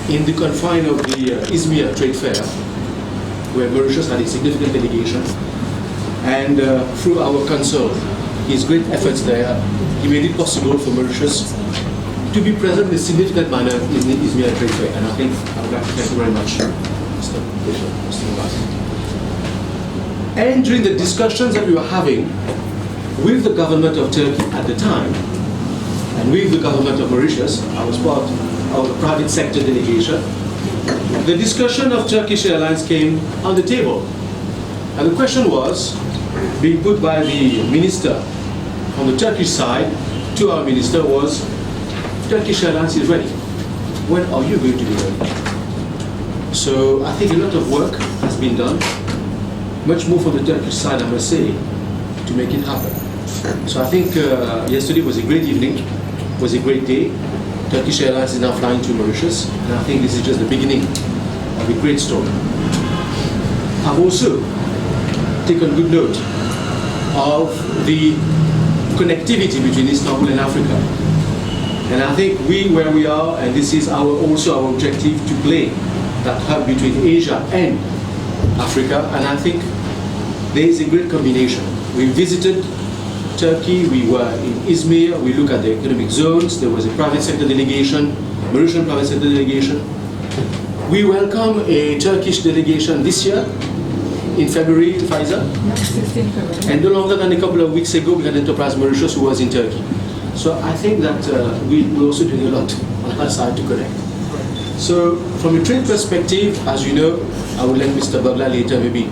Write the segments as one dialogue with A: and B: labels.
A: in the confine of the Izmir trade fair, where Mauritius had a significant delegation, and through our consul, his great efforts there, he made it possible for Mauritius to be present in a significant manner in the Izmir trade fair. And I think I would like to thank you very much, Mr. Bishop, Mr. Maurice. And during the discussions that we were having with the government of Turkey at the time, and with the government of Mauritius, I was part of the private sector delegation, the discussion of Turkish Airlines came on the table. And the question was being put by the minister on the Turkish side to our minister was, Turkish Airlines is ready. When are you going to be ready? So I think a lot of work has been done, much more from the Turkish side, I must say, to make it happen. So I think yesterday was a great evening, was a great day. Turkish Airlines is now flying to Mauritius, and I think this is just the beginning of a great story. I've also taken good note of the connectivity between Istanbul and Africa. And I think where we are, and this is also our objective, to play that hub between Asia and Africa, and I think there is a great combination. We visited Turkey, we were in Izmir, we look at the economic zones, there was a private sector delegation, Mauritian private sector delegation. We welcome a Turkish delegation this year, in February, Pfizer.
B: 16 February.
A: And no longer than a couple of weeks ago, we had Enterprise Mauritius who was in Turkey. So I think that we're also doing a lot on our side to connect. So from a trade perspective, as you know, I will let Mr. Bagla later maybe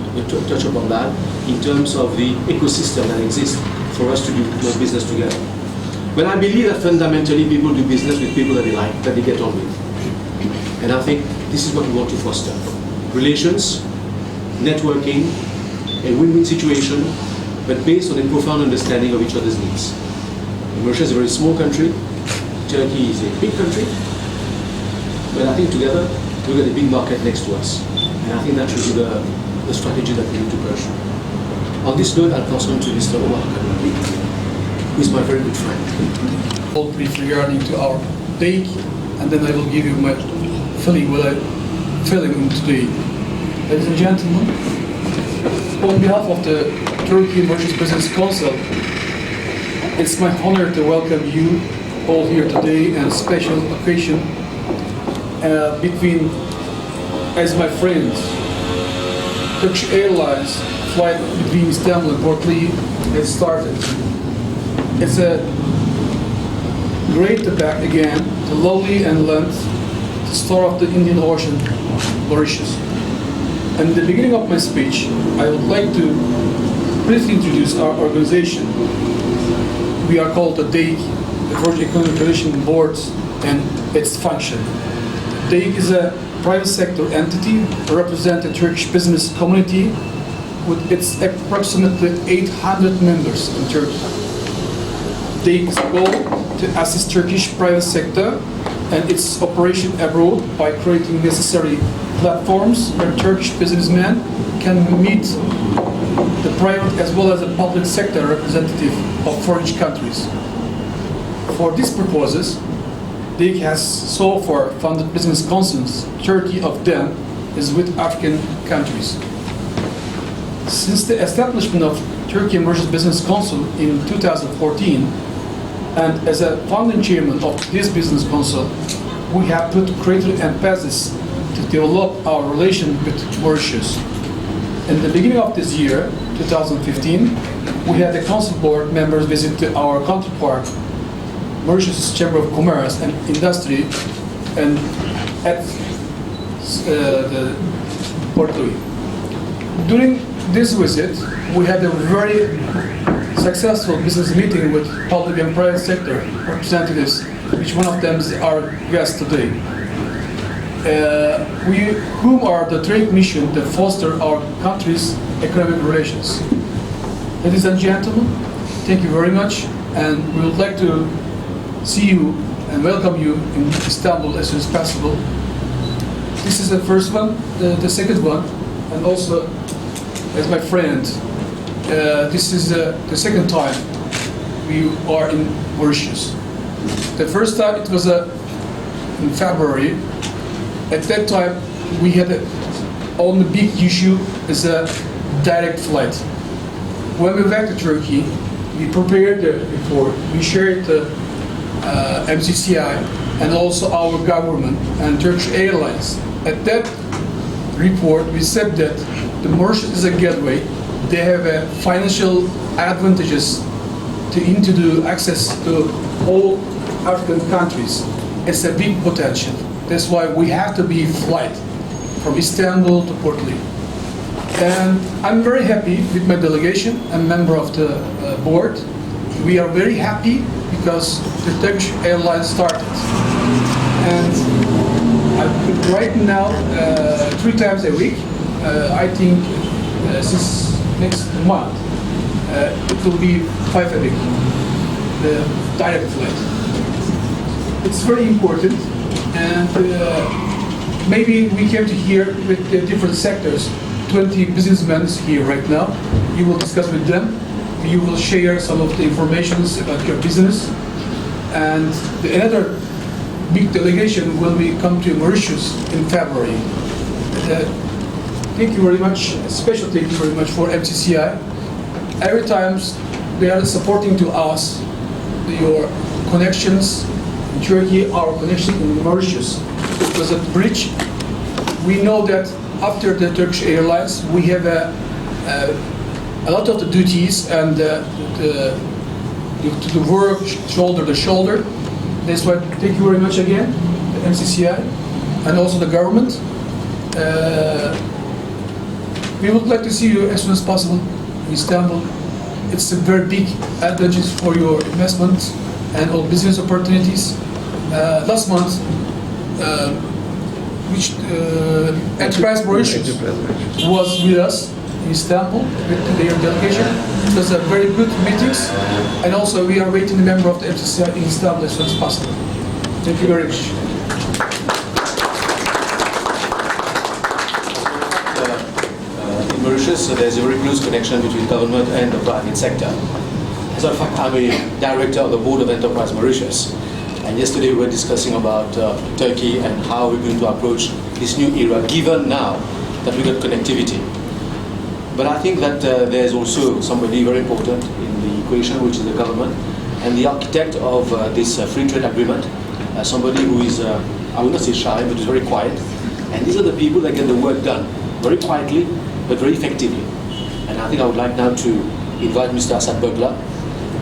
A: touch upon that in terms of the ecosystem that exists for us to do more business together. But I believe that fundamentally people do business with people that they like, that they get on with. And I think this is what we want to foster. Relations, networking, a win-win situation, but based on a profound understanding of each other's needs. Mauritius is a very small country, Turkey is a big country, but I think together we've got a big market next to us. And I think that should be the strategy that we need to pursue. On this note, I'll pass on to Mr. Omar Kanali, who is my very good friend.
C: All brief regarding to our day, and then I will give you my feeling what I'm feeling today. Ladies and gentlemen, on behalf of the Turkey Mauritius Business Council, it's my honor to welcome you all here today and a special occasion between, as my friends, Turkish Airlines flight between Istanbul and Port Lee has started. It's a great to back again to lovely and land, the star of the Indian Ocean, Mauritius. And in the beginning of my speech, I would like to briefly introduce our organization. We are called the DEIC, the Project Economic Relation Board, and its function. DEIC is a private sector entity representing the Turkish business community with its approximately 800 members in Turkey. DEIC's goal to assist Turkish private sector and its operation abroad by creating necessary platforms where Turkish businessmen can meet the private as well as the public sector representative of foreign countries. For these purposes, DEIC has so far funded business councils. 30 of them is with African countries. Since the establishment of Turkey Mauritius Business Council in 2014, and as a founding chairman of this business council, we have put greater emphasis to develop our relation with Mauritius. In the beginning of this year, 2015, we had the council board members visit our counterpart, Mauritius Chamber of Commerce and Industry, and at the Port Louis. During this visit, we had a very successful business meeting with public and private sector representatives, which one of them is our guest today. Whom are the trade mission to foster our country's economic relations. Ladies and gentlemen, thank you very much, and we would like to see you and welcome you in Istanbul as soon as possible. This is the first one, the second one, and also as my friend, this is the second time we are in Mauritius. The first time it was in February, At that time, we had only big issue is a direct flight. When we went to Turkey, we prepared the report. We shared the MCCI and also our government and Turkish Airlines. At that report, we said that the Mauritius is a gateway. They have a financial advantages into the access to all African countries. It's a big potential. That's why we have to be flight from Istanbul to Port Louis. And I'm very happy with my delegation. I'm a member of the board. We are very happy because the Turkish Airlines started. And right now, 3 times a week, I think since next month, it will be 5 a week, the direct flight. It's very important, and maybe we came to here with the different sectors, 20 businessmen here right now. You will discuss with them. You will share some of the information about your business. And another big delegation will come to Mauritius in February. Thank you very much, special thank you very much for MCCI. Every time they are supporting to us your connections in Turkey, our connection in Mauritius. It was a bridge. We know that after the Turkish Airlines, we have a lot of the duties and to work shoulder to shoulder. That's why thank you very much again, the MCCI, and also the government. We would like to see you as soon as possible in Istanbul. It's a very big advantage for your investments and all business opportunities. Last month, Enterprise Mauritius was with us in Istanbul with their delegation. It was a very good meetings, and also we are waiting the member of the MCCI in Istanbul as soon as possible. Thank you very much.
A: In Mauritius, there's a very close connection between government and the private sector. As a fact, I'm a director of the board of Enterprise Mauritius. And yesterday we were discussing about Turkey and how we're going to approach this new era, given now that we got connectivity. But I think that there's also somebody very important in the equation, which is the government, and the architect of this free trade agreement, somebody who is, I will not say shy, but is very quiet. And these are the people that get the work done, very quietly, but very effectively. And I think I would like now to invite Mr. Assad Bergla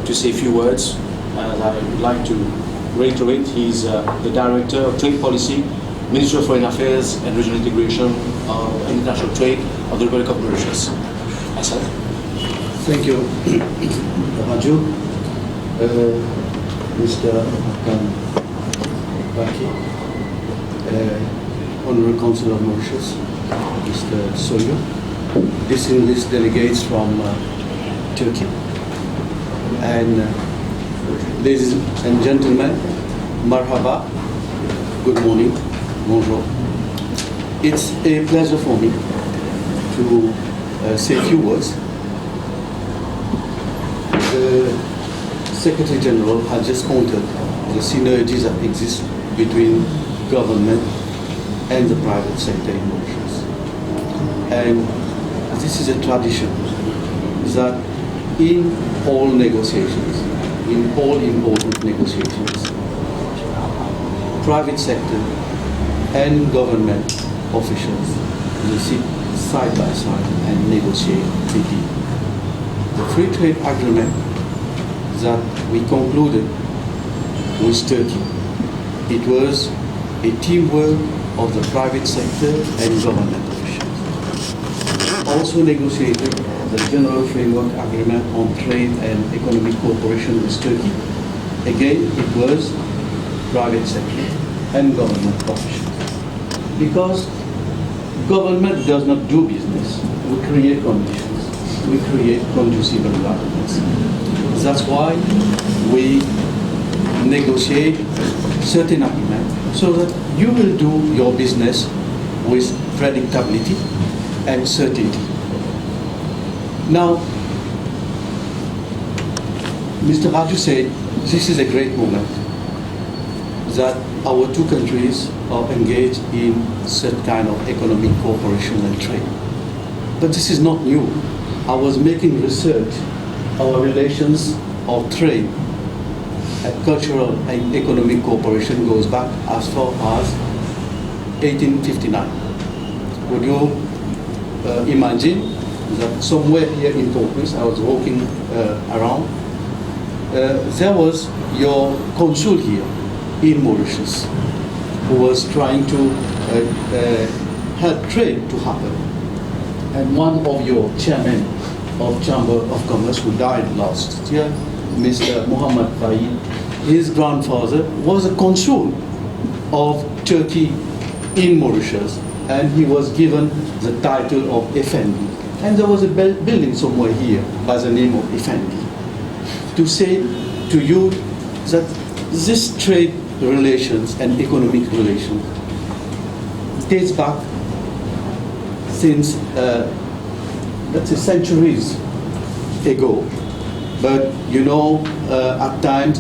A: to say a few words. And I would like to reiterate, he's the Director of Trade Policy, Ministry of Foreign Affairs and Regional Integration and International Trade of the Republic of Mauritius. Assad.
B: Thank you, Raju. Mr. Hakan Baki, Honorable Council of Mauritius, Mr. Soyo, distinguished delegates from Turkey, and ladies and gentlemen, marhaba, good morning, bonjour. It's a pleasure for me to say a few words. The Secretary General has just pointed the synergies that exist between government and the private sector in Mauritius. And this is a tradition that in all negotiations, in all important negotiations, private sector and government officials will sit side by side and negotiate the deal. The free trade agreement that we concluded with Turkey, it was a teamwork of the private sector and government officials. Also negotiated the General Framework Agreement on Trade and Economic Cooperation with Turkey. Again, it was private sector and government officials. Because government does not do business, we create conditions, we create conducive environments. That's why we negotiate certain agreements so that you will do your business with predictability and certainty. Now, Mr. Raju said this is a great moment, that our two countries are engaged in such kind of economic cooperation and trade. But this is not new. I was making research. Our relations of trade and cultural and economic cooperation goes back as far as 1859. Would you imagine that somewhere here in Portuguese, I was walking around, there was your consul here in Mauritius who was trying to help trade to happen. And one of your chairmen of Chamber of Commerce who died last year, Mr. Muhammad Faid, his grandfather was a consul of Turkey in Mauritius, and he was given the title of Effendi. And there was a building somewhere here by the name of Effendi. To say to you that this trade relations and economic relations dates back since, let's say, centuries ago. But you know, at times,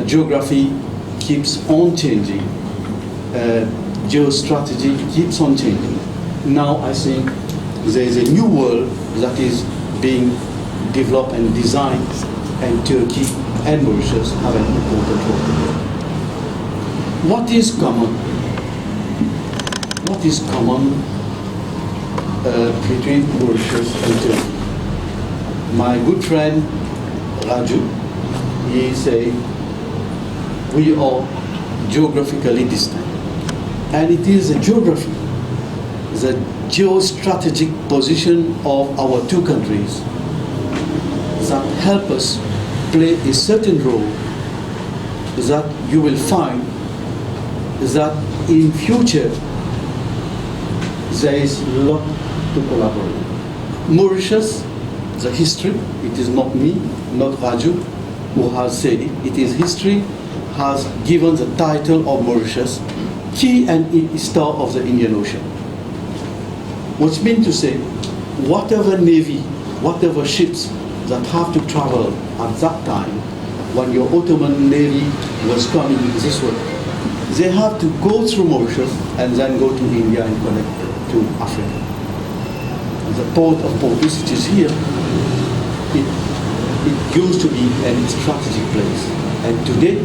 B: geography keeps on changing. Geostrategy keeps on changing. Now I think there is a new world that is being developed and designed, and Turkey and Mauritius have an important role to play. What is common? What is common between Mauritius and Turkey? My good friend Raju, he said we are geographically distant, and it is the geography, the geostrategic position of our two countries that help us play a certain role, that you will find that in future there is a lot to collaborate. Mauritius, the history, it is not me, not Raju who has said it, it is history has given the title of Mauritius key and star of the Indian Ocean. Which means to say, whatever navy, whatever ships that have to travel at that time, when your Ottoman navy was coming this way, they have to go through Mauritius and then go to India and connect to Africa. And the port of Portus, which is here, it used to be a strategic place. And today,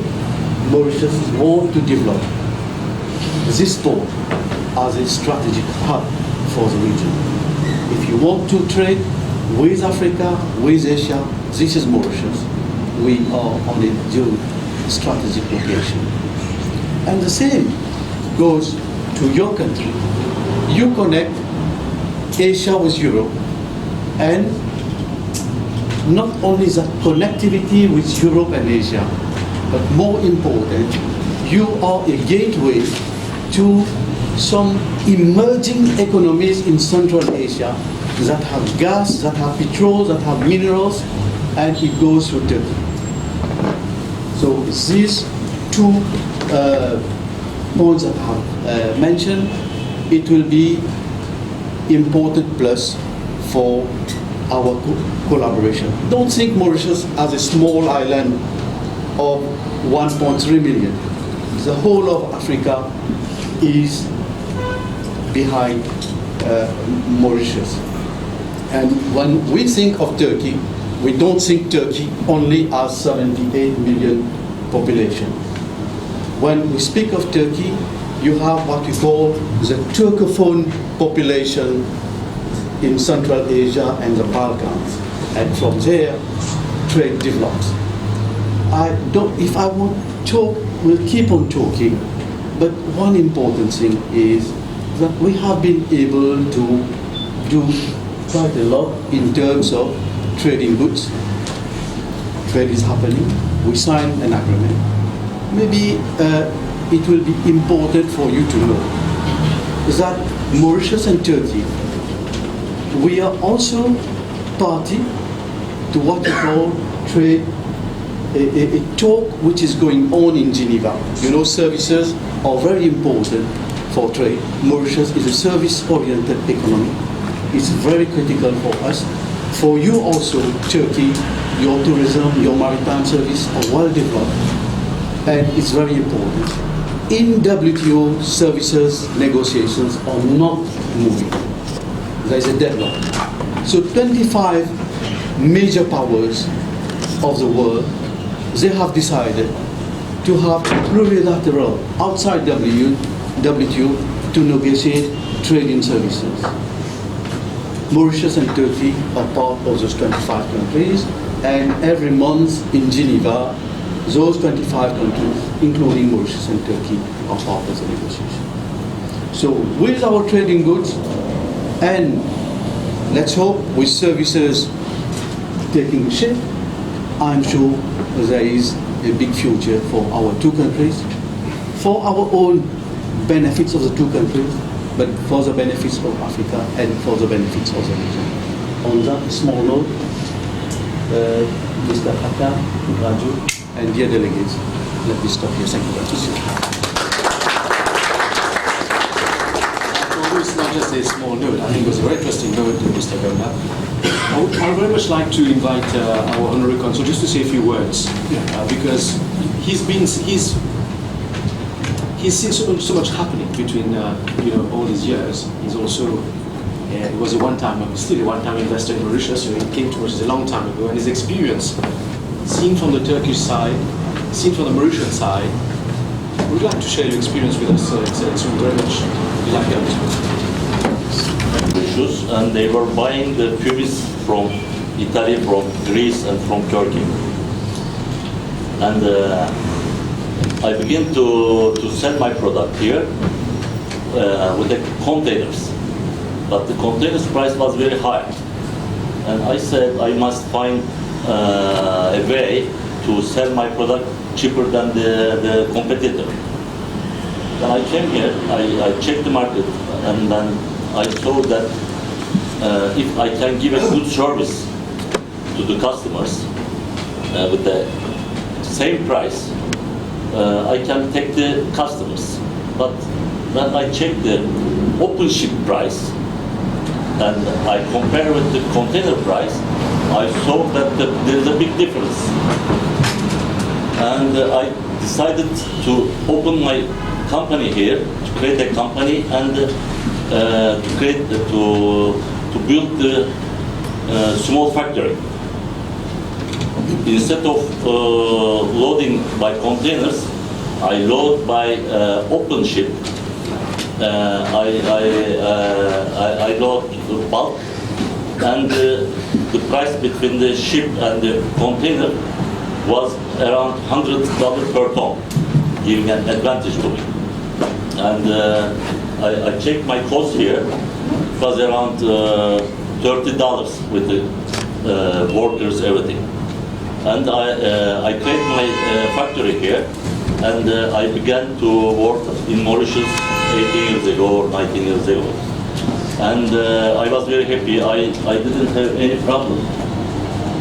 B: Mauritius wants to develop this port as a strategic hub for the region. If you want to trade with Africa, with Asia, this is Mauritius. We are on a strategic location. And the same goes to your country. You connect Asia with Europe, and not only that connectivity with Europe and Asia, but more important, you are a gateway to some emerging economies in Central Asia that have gas, that have petrol, that have minerals, and it goes through Turkey. So these two points that I have mentioned, it will be important plus for our collaboration. Don't think Mauritius as a small island of 1.3 million. The whole of Africa is behind Mauritius. And when we think of Turkey, we don't think Turkey only as 78 million population. When we speak of Turkey, you have what we call the Turcophone population in Central Asia and the Balkans. And from there, trade develops. If I want to talk, we'll keep on talking. But one important thing is that we have been able to do quite a lot in terms of trading goods. Trade is happening. We signed an agreement. Maybe it will be important for you to know that Mauritius and Turkey, we are also party to what we call trade, a talk which is going on in Geneva. You know, services are very important for trade. Mauritius is a service-oriented economy. It's very critical for us. For you also, Turkey, your tourism, your maritime service are well developed, and it's very important. in WTO services negotiations are not moving. There is a deadlock. So 25 major powers of the world, they have decided to have plurilateral outside WTO to negotiate trading services. Mauritius and Turkey are part of those 25 countries, and every month in Geneva, those 25 countries, including Mauritius and Turkey, are part of the negotiation. So with our trading goods, and let's hope with services taking shape, I'm sure there is a big future for our two countries, for our own benefits of the two countries, but for the benefits of Africa and for the benefits of the region. On that small note, Mr. Haka, Raju, and dear delegates, let me stop here. Thank you very much.
A: It's not just a small note. I think it was a very interesting note, Mr. Gona. I would very much like to invite our honorary consul just to say a few words, because he's seen so much happening between all these years. He's also he was still a one-time investor in Mauritius. So he came to Mauritius a long time ago, and his experience, seen from the Turkish side, seen from the Mauritian side, would you like to share your experience with us, Excellency? We're very much delighted.
D: Mauritius, and they were buying the pubis from Italy, from Greece, and from Turkey. And I began to sell my product here with the containers. But the containers price was very high. And I said I must find a way to sell my product cheaper than the competitor. Then I came here, I checked the market, and then I saw that if I can give a good service to the customers with the same price, I can take the customers. But when I checked the open ship price and I compare with the container price, I saw that there is a big difference. And I decided to open my company here, to create a company and to build the small factory. Instead of loading by containers, I load by open ship. I load bulk, and the price between the ship and the container was around $100 per ton, giving an advantage to me. And I checked my cost here. It was around $30 with the workers, everything. And I created my factory here, and I began to work in Mauritius 18 years ago or 19 years ago. And I was very happy. I didn't have any problem.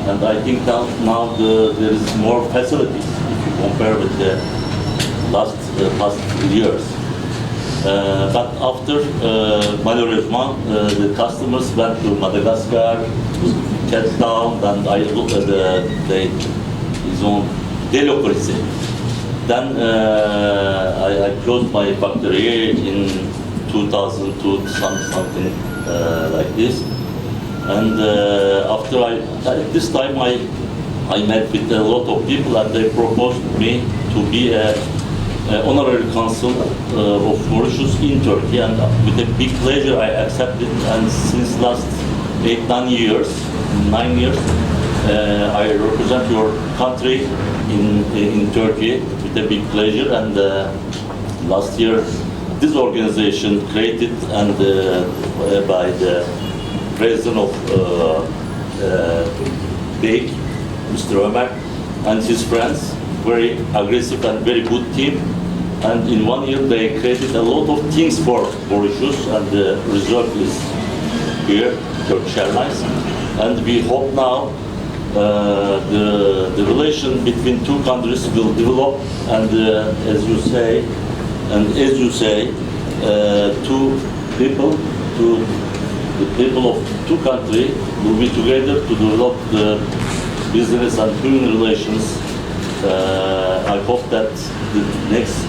D: And I think that now there is more facilities if you compare with the past years. But after malheureusement, the customers went to Madagascar, to Cape Town, and I looked at ils ont délocalisé. Then I closed my factory in 2002, something like this. And after this time I met with a lot of people, and they proposed me to be a honorary consul of Mauritius in Turkey, and with a big pleasure I accepted. And since last 9 years, I represent your country in Turkey with a big pleasure. And last year, this organization created and by the president of BEIC, Mr. Ömer, and his friends, very aggressive and very good team. And in 1 year, they created a lot of things for Mauritius, and the result is here, Turkish Airlines. And we hope now the relation between two countries will develop, and as you say, the people of two countries will be together to develop the business and human relations. I hope that the next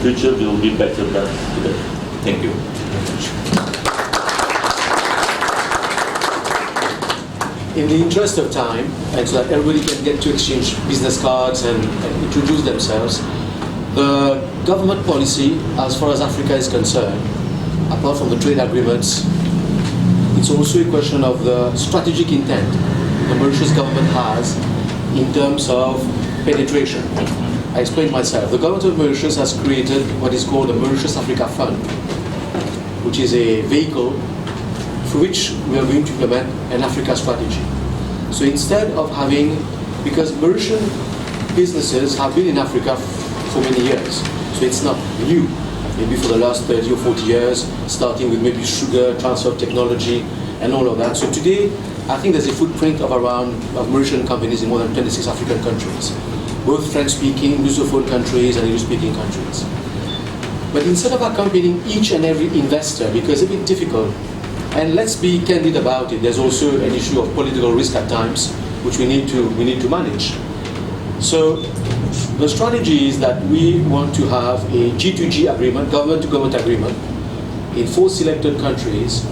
D: future will be better than today. Thank you.
A: In the interest of time, and so that everybody can get to exchange business cards and introduce themselves, the government policy, as far as Africa is concerned, apart from the trade agreements, it's also a question of the strategic intent the Mauritius government has in terms of penetration. I explained myself. The government of Mauritius has created what is called the Mauritius Africa Fund, which is a vehicle through which we are going to implement an Africa strategy. So instead of having, because Mauritian businesses have been in Africa for many years, so it's not new, maybe for the last 30 or 40 years, starting with maybe sugar, transfer of technology, and all of that. So today, I think there's a footprint of Mauritian companies in more than 26 African countries, both French-speaking, Lusophone countries, and English-speaking countries. But instead of accompanying each and every investor, because it's a bit difficult, and let's be candid about it, there's also an issue of political risk at times, which we need to manage. So the strategy is that we want to have a G2G agreement, government-to-government agreement, in 4 selected countries,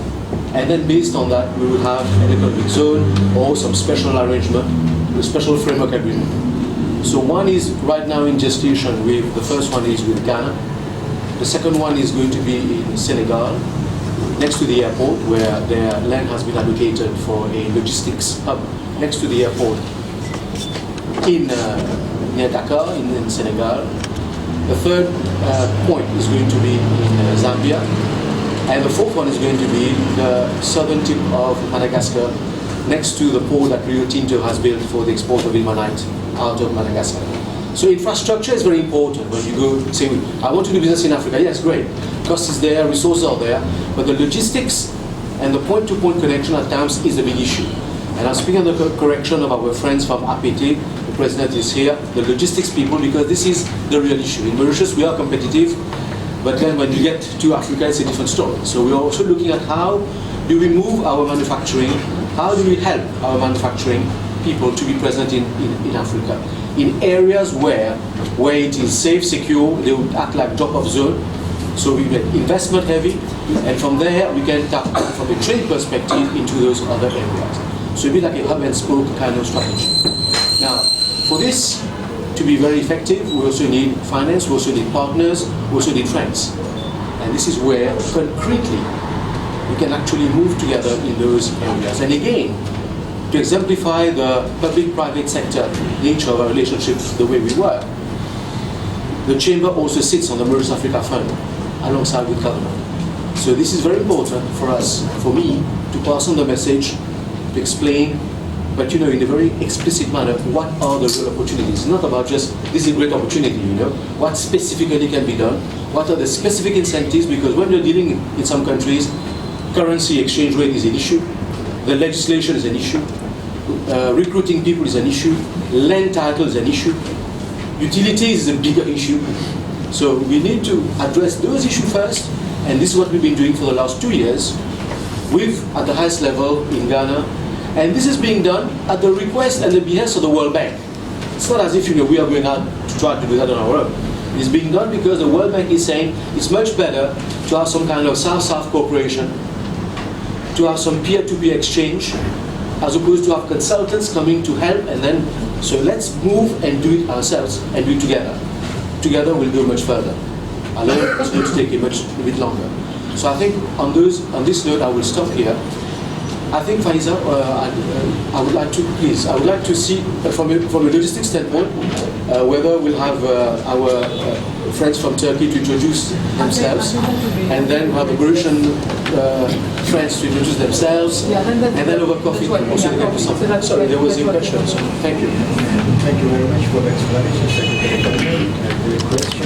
A: and then based on that, we will have an economic zone or some special arrangement, a special framework agreement. So one is right now in gestation with, the first one is with Ghana, the second one is going to be in Senegal, next to the airport, where their land has been allocated for a logistics hub next to the airport in near Dakar in Senegal. The third point is going to be in Zambia, and the fourth one is going to be the southern tip of Madagascar, next to the port that Rio Tinto has built for the export of ilmenite out of Madagascar. So infrastructure is very important when you go say, I want to do business in Africa. Yes, great. Cost is there, resources are there, but the logistics and the point-to-point connection at times is a big issue. And I'm speaking of the correction of our friends from APT, the president is here, the logistics people, because this is the real issue. In Mauritius, we are competitive, but then when you get to Africa, it's a different story. So we're also looking at how do we move our manufacturing, how do we help our manufacturing people to be present in Africa, in areas where it is safe, secure, they would act like drop-off zone. So we get investment heavy, and from there we can tap from a trade perspective into those other areas. So it'd be like a hub and spoke kind of strategy. Now, for this to be very effective, we also need finance, we also need partners, we also need friends. And this is where concretely we can actually move together in those areas. And again, to exemplify the public-private sector nature of our relationships, the way we work, the Chamber also sits on the Maurice Africa Fund alongside with government. So this is very important for us, for me, to pass on the message, to explain, but in a very explicit manner, what are the real opportunities. It's not about just, this is a great opportunity, what specifically can be done, what are the specific incentives, because when you're dealing in some countries, currency exchange rate is an issue, the legislation is an issue, recruiting people is an issue, land title is an issue, utilities is a bigger issue. So we need to address those issues first, and this is what we've been doing for the last 2 years, at the highest level in Ghana, and this is being done at the request and the behest of the World Bank. It's not as if we are going out to try to do that on our own. It's being done because the World Bank is saying it's much better to have some kind of South-South cooperation, to have some peer-to-peer exchange, as opposed to have consultants coming to help, and then, so let's move and do it ourselves and do it together. Together we'll go much further. Alone it's going to take a bit longer. So I think on this note I will stop here. I think Faiza, I would like to see from a logistics standpoint whether we'll have our friends from Turkey to introduce themselves, and then we'll have the Mauritian friends to introduce themselves, and then over coffee also get to something. Sorry, there was a question. So thank you.
E: Thank you very much for the explanation, Secretary.